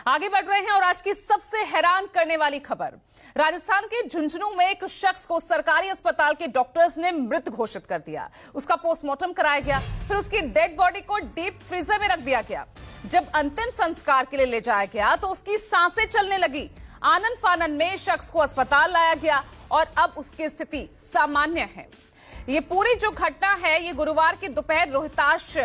आगे बढ़ रहे हैं और आज की सबसे हैरान करने वाली खबर। राजस्थान के झुंझुनू में एक शख्स को सरकारी अस्पताल के डॉक्टर्स ने मृत घोषित कर दिया। उसका पोस्टमार्टम कराया गया, फिर उसकी डेड बॉडी को डीप फ्रीजर में रख दिया गया। जब अंतिम संस्कार के लिए ले जाया गया तो उसकी सांसें चलने लगी। आनन फानन में शख्स को अस्पताल लाया गया और अब उसकी स्थिति सामान्य है। ये पूरी जो घटना है ये गुरुवार की दोपहर रोहतास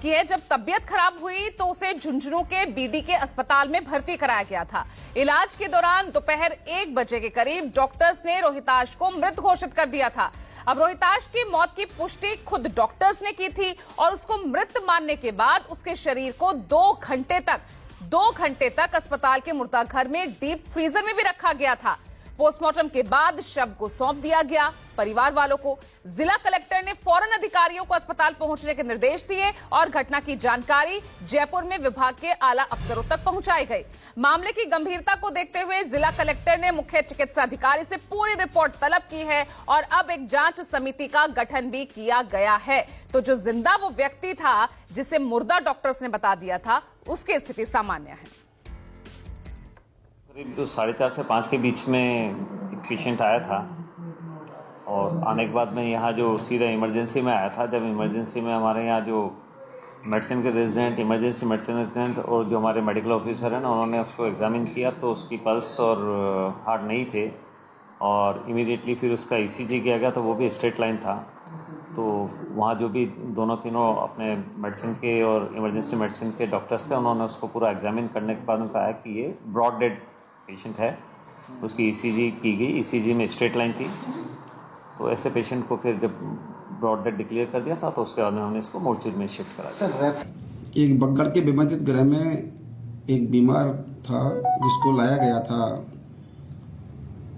की है। जब तबीयत खराब हुई तो उसे झुंझुनू के बीडी के अस्पताल में भर्ती कराया गया था। इलाज के दौरान दोपहर 1 बजे के करीब डॉक्टर्स ने रोहिताश को मृत घोषित कर दिया था। अब रोहिताश की मौत की पुष्टि खुद डॉक्टर्स ने की थी और उसको मृत मानने के बाद उसके शरीर को 2 घंटे तक अस्पताल के मुर्दाघर में डीप फ्रीजर में भी रखा गया था। पोस्टमार्टम के बाद शव को सौंप दिया गया परिवार वालों को। जिला कलेक्टर ने फौरन अधिकारियों को अस्पताल पहुंचने के निर्देश दिए और घटना की जानकारी जयपुर में विभाग के आला अफसरों तक पहुंचाई गई। मामले की गंभीरता को देखते हुए जिला कलेक्टर ने मुख्य चिकित्सा अधिकारी से पूरी रिपोर्ट तलब की है और अब एक जांच समिति का गठन भी किया गया है। तो जो जिंदा वो व्यक्ति था जिसे मुर्दा डॉक्टर्स ने बता दिया था, उसकी स्थिति सामान्य है। करीब 4:30 से 5 के बीच में एक पेशेंट आया था और आने के बाद मैं यहाँ जो सीधा इमरजेंसी में आया था। जब इमरजेंसी में हमारे यहाँ जो मेडिसिन के रेजिडेंट, इमरजेंसी मेडिसिन रेजिडेंट और जो हमारे मेडिकल ऑफिसर हैं ना, उन्होंने उसको एग्जामिन किया तो उसकी पल्स और हार्ट नहीं थे और इमीडिएटली फिर उसका ईसीजी किया गया तो वो भी स्ट्रेट लाइन था। तो वहाँ जो भी तीनों अपने मेडिसिन के और इमरजेंसी मेडिसिन के डॉक्टर्स थे, उन्होंने उसको पूरा एग्जामिन करने के बाद उन्होंने कहा कि ये ब्रॉड डेड पेशेंट है। उसकी ईसीजी की गई, ईसीजी में स्ट्रेट लाइन थी। तो ऐसे पेशेंट को फिर जब ब्रॉड डेड डिक्लेयर कर दिया था तो उसके बाद उन्होंने इसको मोर्चरी में शिफ्ट करा दिया। एक बग्गड़ के विभाजित गृह में एक बीमार था जिसको लाया गया था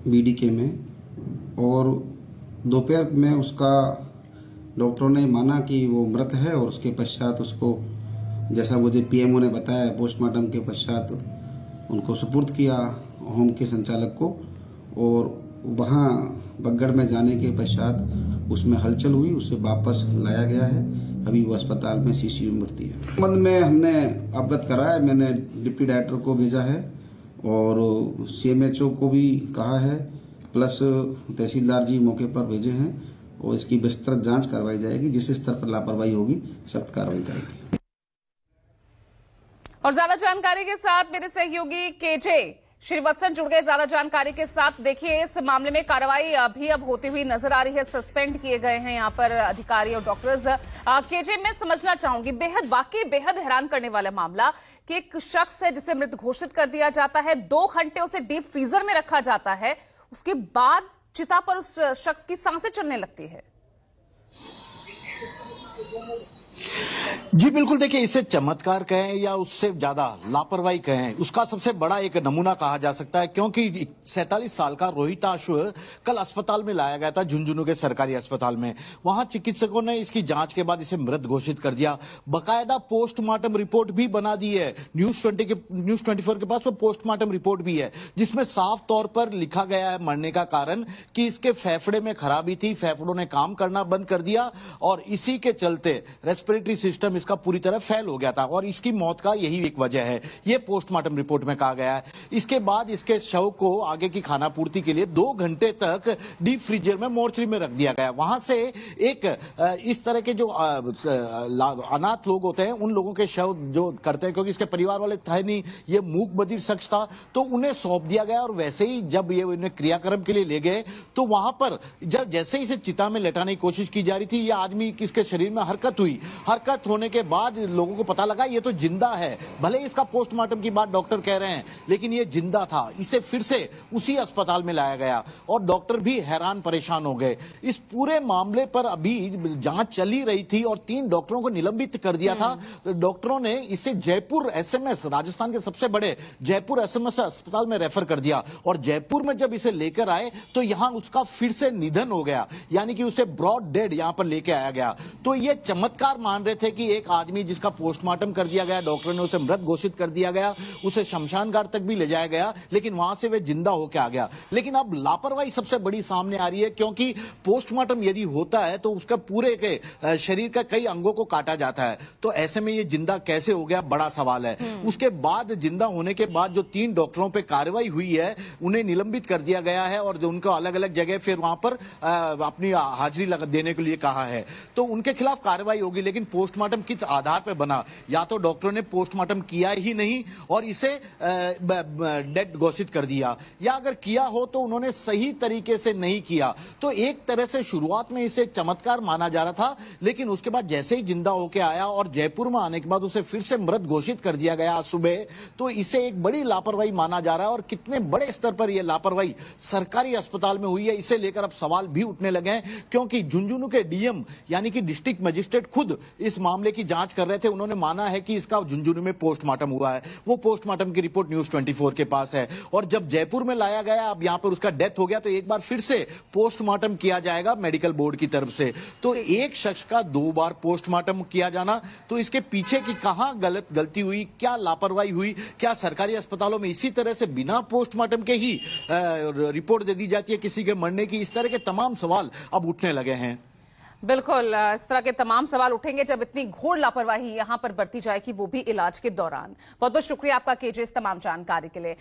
बीडीके में और दोपहर में उसका डॉक्टरों ने माना कि वो मृत है और उसके पश्चात उसको, जैसा मुझे पीएमओ ने बताया, पोस्टमार्टम के पश्चात उनको सुपुर्द किया होम के संचालक को और वहाँ बग्गड़ में जाने के पश्चात उसमें हलचल हुई, उसे वापस लाया गया है। अभी वो अस्पताल में सीसीयू में भर्ती है। संबंध में हमने अवगत कराया, मैंने डिप्टी डायरेक्टर को भेजा है और सीएमएचओ को भी कहा है, प्लस तहसीलदार जी मौके पर भेजे हैं और इसकी विस्तृत जांच करवाई जाएगी। जिस स्तर पर लापरवाही होगी सख्त कार्रवाई करेगी। और ज्यादा जानकारी के साथ मेरे सहयोगी केजे श्रीवत्सन जुड़ गए ज्यादा जानकारी के साथ। देखिए, इस मामले में कार्रवाई अभी अब होती हुई नजर आ रही है। सस्पेंड किए गए हैं यहाँ पर अधिकारी और डॉक्टर्स। केजे, मैं समझना चाहूंगी, वाकई बेहद हैरान करने वाला मामला कि एक शख्स है जिसे मृत घोषित कर दिया जाता है, 2 घंटे उसे डीप फ्रीजर में रखा जाता है, उसके बाद चिता पर उस शख्स की सांसें चलने लगती है। जी बिल्कुल, देखिए, इसे चमत्कार कहें या उससे ज्यादा लापरवाही कहें, उसका सबसे बड़ा एक नमूना कहा जा सकता है, क्योंकि 47 साल का रोहिताश कल अस्पताल में लाया गया था, झुंझुनू के सरकारी अस्पताल में। वहां चिकित्सकों ने इसकी जांच के बाद इसे मृत घोषित कर दिया। बकायदा पोस्टमार्टम रिपोर्ट भी बना दी है। न्यूज 24 के पास वो पोस्टमार्टम रिपोर्ट भी है जिसमें साफ तौर पर लिखा गया है मरने का कारण कि इसके फेफड़े में खराबी थी, फेफड़ों ने काम करना बंद कर दिया और इसी के चलते रेस्पिरेटरी सिस्टम इसका पूरी तरह फेल हो गया था और इसकी मौत का यही एक वजह है। यह पोस्टमार्टम रिपोर्ट में कहा गया है। इसके बाद इसके शव को आगे की खानापूर्ति के लिए 2 घंटे तक डीप फ्रीजर में मोर्चरी में रख दिया गया। वहां से एक इस तरह के जो अनाथ लोग होते हैं उन लोगों के शव जो करते हैं, क्योंकि इसके परिवार वाले थे नहीं, ये मूक बधिर शख्स था, तो उन्हें सौंप दिया गया। और वैसे ही जब ये उन्हें क्रियाक्रम के लिए ले गए तो वहां पर जब जैसे इसे चिता में लेटाने की कोशिश की जा रही थी, यह आदमी इसके शरीर में हरकत हुई। हरकत होने के बाद लोगों को पता लगा ये तो जिंदा है। भले इसका पोस्टमार्टम की बात डॉक्टर कह रहे हैं, लेकिन ये जिंदा था। इसे फिर से उसी अस्पताल में लाया गया और डॉक्टर भी हैरान परेशान हो गए। इस पूरे मामले पर अभी जांच चल ही रही थी और 3 डॉक्टरों को निलंबित कर दिया था। डॉक्टरों ने इसे जयपुर एसएमएस, राजस्थान के सबसे बड़े जयपुर एसएमएस अस्पताल में रेफर कर दिया और जयपुर में जब इसे लेकर आए तो यहां उसका फिर से निधन हो गया, यानी कि उसे ब्रॉड डेड यहां पर लेके आया गया। तो ये चमत्कार मान रहे थे कि कि एक आदमी जिसका पोस्टमार्टम कर दिया गया, डॉक्टर ने उसे मृत घोषित कर दिया गया, उसे शमशान घाट तक भी ले जाया गया, लेकिन वहां से वे जिंदा होकर आ गया। लेकिन अब लापरवाही सबसे बड़ी सामने आ रही है, क्योंकि पोस्टमार्टम यदि होता है तो उसका पूरे के शरीर का कई अंगों को काटा जाता है, तो ऐसे में ये जिंदा कैसे हो गया, बड़ा सवाल है। उसके बाद जिंदा होने के बाद जो 3 डॉक्टरों पर कार्रवाई हुई है, उन्हें निलंबित कर दिया गया है और उनको अलग अलग जगह फिर वहां पर अपनी हाजिरी देने के लिए कहा है, तो उनके खिलाफ कार्रवाई होगी। लेकिन पोस्टमार्टम किस आधार पर बना? या तो डॉक्टरों ने पोस्टमार्टम किया ही नहीं और इसे डेड घोषित कर दिया, या अगर किया हो तो उन्होंने सही तरीके से नहीं किया। तो एक तरह से शुरुआत में इसे चमत्कार माना जा रहा था, लेकिन उसके बाद जैसे ही जिंदा होकर आया और जयपुर में आने के बाद उसे फिर से मृत घोषित कर दिया गया आज सुबह, तो इसे एक बड़ी लापरवाही माना जा रहा है। और कितने बड़े स्तर पर यह लापरवाही सरकारी अस्पताल में हुई है, इसे लेकर अब सवाल भी उठने लगे हैं, क्योंकि झुंझुनू के डीएम यानी कि डिस्ट्रिक्ट मजिस्ट्रेट खुद इस मामले की जांच कर रहे थे। उन्होंने माना है कि इसका झुंझुनू में पोस्टमार्टम हुआ है। वो पोस्टमार्टम की रिपोर्ट न्यूज़ 24 के पास है, और जब जयपुर में लाया गया, अब यहां पर उसका डेथ हो गया, तो एक बार फिर से पोस्टमार्टम किया जाएगा मेडिकल बोर्ड की तरफ से। तो एक शख्स का 2 बार पोस्टमार्टम किया जाना, तो इसके पीछे की कहां गलती हुई, क्या लापरवाही हुई? क्या सरकारी अस्पतालों में इसी तरह से बिना पोस्टमार्टम के ही रिपोर्ट दे दी जाती है किसी के मरने की? इस तरह के तमाम सवाल अब उठने लगे हैं। बिल्कुल, इस तरह के तमाम सवाल उठेंगे जब इतनी घोर लापरवाही यहां पर बरती जाएगी, वो भी इलाज के दौरान। बहुत बहुत शुक्रिया आपका केजे इस तमाम जानकारी के लिए।